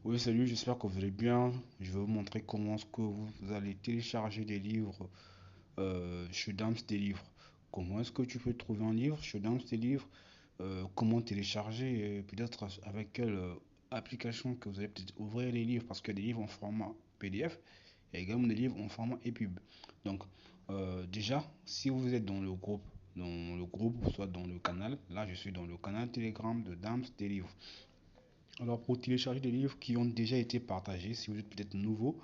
Oui, salut, j'espère que vous allez bien. Je vais vous montrer comment est-ce que vous allez télécharger des livres chez Dams des livres. Comment est-ce que tu peux trouver un livre chez Dams des livres? Comment télécharger et peut-être avec quelle application que vous allez peut-être ouvrir les livres parce qu'il y a des livres en format PDF et également des livres en format EPUB. Donc, déjà, si vous êtes dans le groupe, soit dans le canal, là je suis dans le canal Telegram de Dams des livres. Alors pour télécharger des livres qui ont déjà été partagés, si vous êtes peut-être nouveau,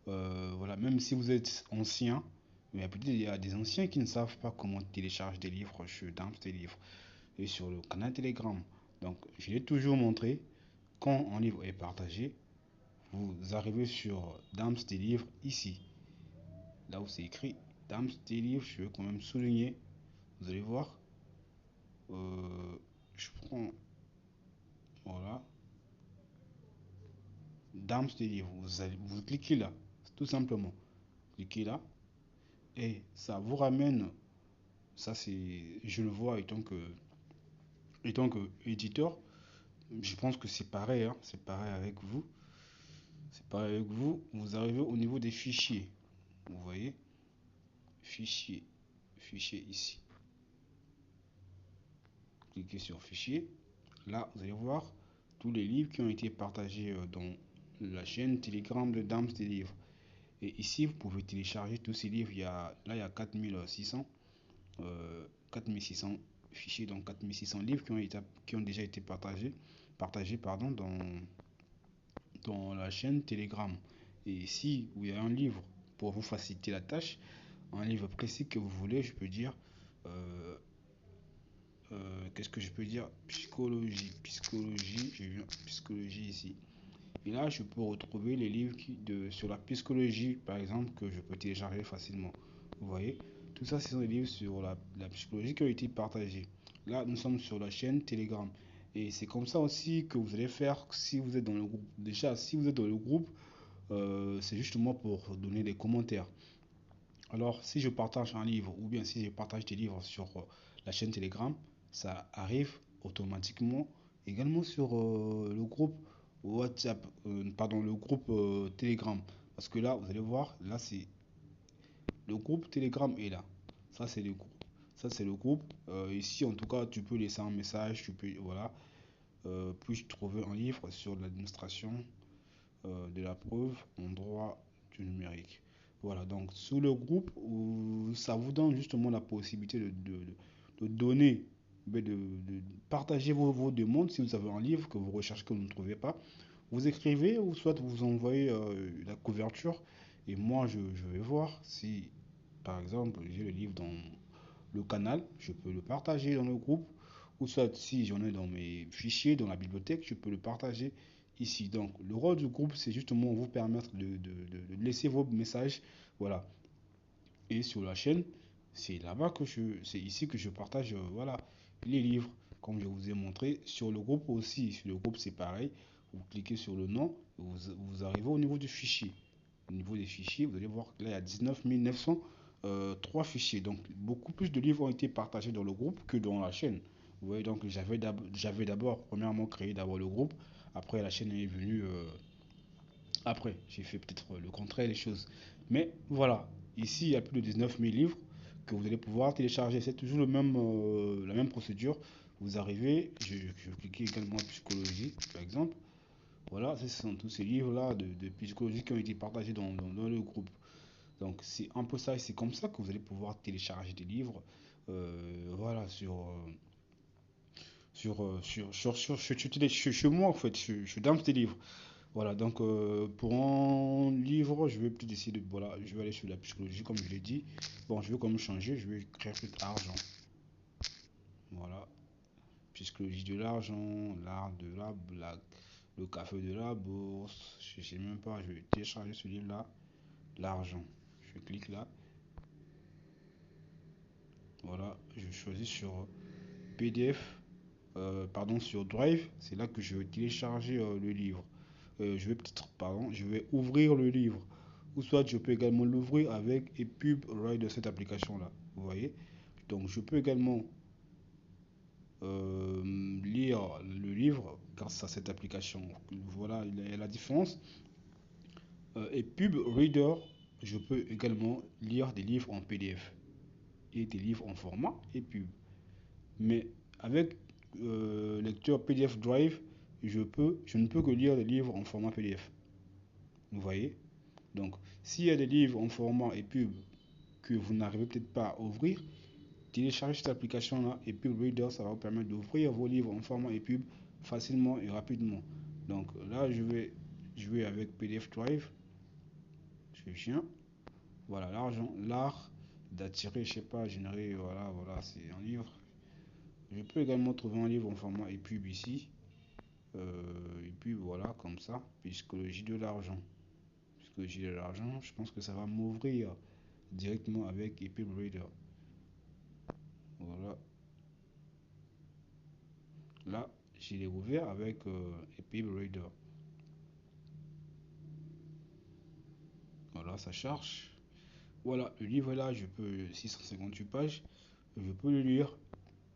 voilà, même si vous êtes ancien, mais peut-être il y a des anciens qui ne savent pas comment télécharger des livres dans des livres et sur le canal Telegram. Donc je l'ai toujours montré, quand un livre est partagé, vous arrivez sur Dams des livres ici, là où c'est écrit Dams des livres, je veux quand même souligner, vous allez voir, je prends, voilà, Dams des livres, vous cliquez là, tout simplement. Cliquez là et ça vous ramène, ça c'est, je le vois étant que éditeur, je pense que c'est pareil, hein, c'est pareil avec vous, c'est pareil avec vous, vous arrivez au niveau des fichiers, vous voyez, fichier, fichier ici, cliquez sur fichier, là vous allez voir tous les livres qui ont été partagés dans la chaîne Telegram de Dams des livres. Et ici, vous pouvez télécharger tous ces livres. Là, il y a 4600 4600 fichiers, donc 4600 livres qui ont déjà été partagés pardon, dans la chaîne Telegram. Et ici, où il y a un livre pour vous faciliter la tâche, un livre précis que vous voulez, je peux dire, qu'est-ce que je peux dire? Psychologie, j'ai vu psychologie ici. Et là, je peux retrouver les livres sur la psychologie, par exemple, que je peux télécharger facilement. Vous voyez, tout ça, ce sont des livres sur la psychologie qui ont été partagés. Là, nous sommes sur la chaîne Telegram. Et c'est comme ça aussi que vous allez faire si vous êtes dans le groupe. Déjà, si vous êtes dans le groupe, c'est justement pour donner des commentaires. Alors, si je partage un livre ou bien si je partage des livres sur la chaîne Telegram, ça arrive automatiquement également sur le groupe WhatsApp, pardon, le groupe Telegram. Parce que là, vous allez voir, là, c'est le groupe Telegram est là. Ça, c'est le groupe. Ça, c'est le groupe. Ici, en tout cas, tu peux laisser un message. Tu peux, voilà. Puis-je trouver un livre sur l'administration de la preuve en droit du numérique. Voilà, donc sous le groupe, ça vous donne justement la possibilité de donner, de partager vos demandes. Si vous avez un livre que vous recherchez que vous ne trouvez pas, vous écrivez ou soit vous envoyez la couverture et moi je vais voir si par exemple j'ai le livre dans le canal, je peux le partager dans le groupe ou soit si j'en ai dans mes fichiers, dans la bibliothèque, je peux le partager ici. Donc le rôle du groupe, c'est justement vous permettre de laisser vos messages, voilà. Et sur la chaîne, c'est ici que je partage, voilà, les livres, comme je vous ai montré. Sur le groupe aussi, sur le groupe c'est pareil. Vous cliquez sur le nom, vous arrivez au niveau du fichier. Au niveau des fichiers, vous allez voir que là il y a 19 903 fichiers. Donc beaucoup plus de livres ont été partagés dans le groupe que dans la chaîne. Vous voyez, donc j'avais d'abord, premièrement, créé d'abord le groupe. Après, la chaîne est venue. Après, j'ai fait peut-être le contraire des choses. Mais voilà, ici, il y a plus de 19 000 livres que vous allez pouvoir télécharger. C'est toujours la même procédure. Vous arrivez, je clique également psychologie, par exemple. Voilà, ce sont tous ces livres-là de psychologie qui ont été partagés dans le groupe. Donc c'est un peu ça, et c'est comme ça que vous allez pouvoir télécharger des livres, voilà, chez moi en fait, je dans des livres. Voilà, donc pour un livre, je vais peut-être essayer voilà, je vais aller sur la psychologie comme je l'ai dit. Bon, je vais quand même changer, je vais écrire plus argent. Voilà, psychologie de l'argent, l'art de la blague, le café de la bourse. Je sais même pas, je vais télécharger ce livre-là, l'argent. Je clique là, voilà, je choisis sur PDF, pardon, sur Drive. C'est là que je vais télécharger le livre. Je vais peut-être, pardon, je vais ouvrir le livre. Ou soit je peux également l'ouvrir avec EPUB Write de cette application-là. Vous voyez? Donc je peux également lire le livre grâce à cette application. Voilà la différence. Et Pub Reader, je peux également lire des livres en PDF et des livres en format EPUB. Mais avec lecteur PDF Drive, je ne peux que lire des livres en format PDF. Vous voyez? Donc, s'il y a des livres en format EPUB que vous n'arrivez peut-être pas à ouvrir, téléchargez cette application-là, EPUB Reader, ça va vous permettre d'ouvrir vos livres en format EPUB facilement et rapidement. Donc là, je vais jouer avec PDF Drive. Je viens. Voilà, l'art d'attirer, je sais pas, générer, voilà, c'est un livre. Je peux également trouver un livre en format EPUB ici. Et puis voilà, comme ça, psychologie de l'argent. Psychologie de l'argent, je pense que ça va m'ouvrir directement avec EPUB Reader. Voilà. Là, je l'ai ouvert avec EPUB Reader. Voilà, ça charge. Voilà, le livre est là, 658 pages, je peux le lire.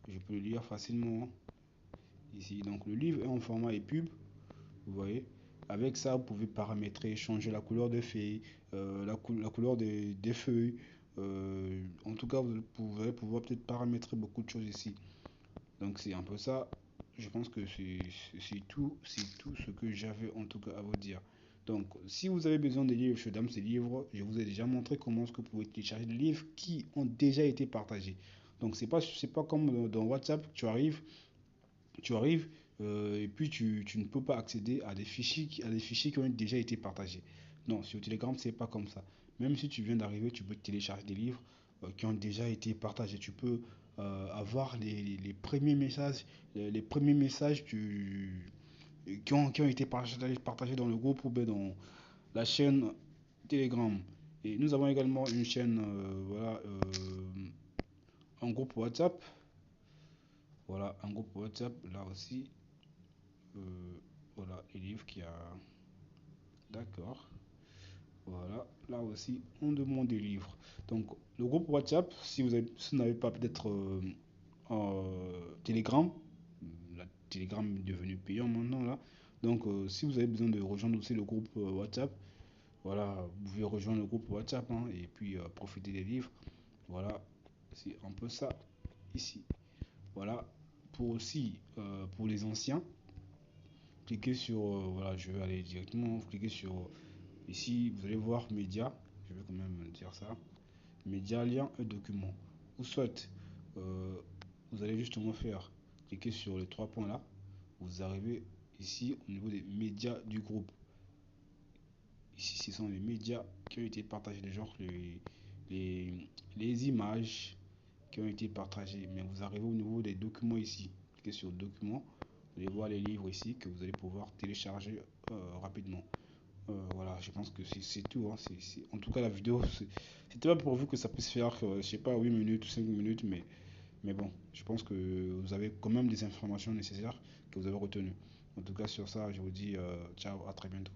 Je peux le lire facilement ici. Donc le livre est en format EPUB, vous voyez. Avec ça, vous pouvez paramétrer, changer la couleur des feuilles, la couleur des feuilles. En tout cas, vous allez pouvoir peut-être paramétrer beaucoup de choses ici. Donc c'est un peu ça. Je pense que c'est tout ce que j'avais en tout cas à vous dire. Donc, si vous avez besoin de livres chez Dams et Livres, je vous ai déjà montré comment est-ce que vous pouvez télécharger des livres qui ont déjà été partagés. Donc, c'est pas comme dans WhatsApp, tu arrives et puis tu ne peux pas accéder à des fichiers qui ont déjà été partagés. Non, sur Telegram, c'est pas comme ça. Même si tu viens d'arriver, tu peux télécharger des livres qui ont déjà été partagés. Tu peux avoir les premiers messages, les premiers messages qui ont été partagés dans le groupe ou bien dans la chaîne Telegram. Et nous avons également une chaîne, un groupe WhatsApp. Voilà, un groupe WhatsApp, là aussi. Euh, voilà, les livres qui a. D'accord. Voilà, là aussi, on demande des livres. Donc, le groupe WhatsApp, si vous n'avez pas peut-être Telegram, la Telegram est devenu payant maintenant là. Donc, si vous avez besoin de rejoindre aussi le groupe WhatsApp, voilà, vous pouvez rejoindre le groupe WhatsApp hein, et puis profiter des livres. Voilà, c'est un peu ça ici. Voilà, pour les anciens, cliquez sur, voilà, je vais aller directement, cliquez sur, ici, vous allez voir médias, je vais quand même dire ça, médias, lien et document. Ou soit, euh, vous allez justement faire, cliquer sur les trois points là, vous arrivez ici au niveau des médias du groupe. Ici, ce sont les médias qui ont été partagés, les, les images qui ont été partagées. Mais vous arrivez au niveau des documents ici. Cliquez sur documents. Vous allez voir les livres ici que vous allez pouvoir télécharger rapidement. Voilà, je pense que c'est tout. Hein. En tout cas, la vidéo, c'était pas pourvu que ça puisse faire, je sais pas, 8 minutes ou 5 minutes, mais bon, je pense que vous avez quand même des informations nécessaires que vous avez retenues. En tout cas, sur ça, je vous dis ciao, à très bientôt.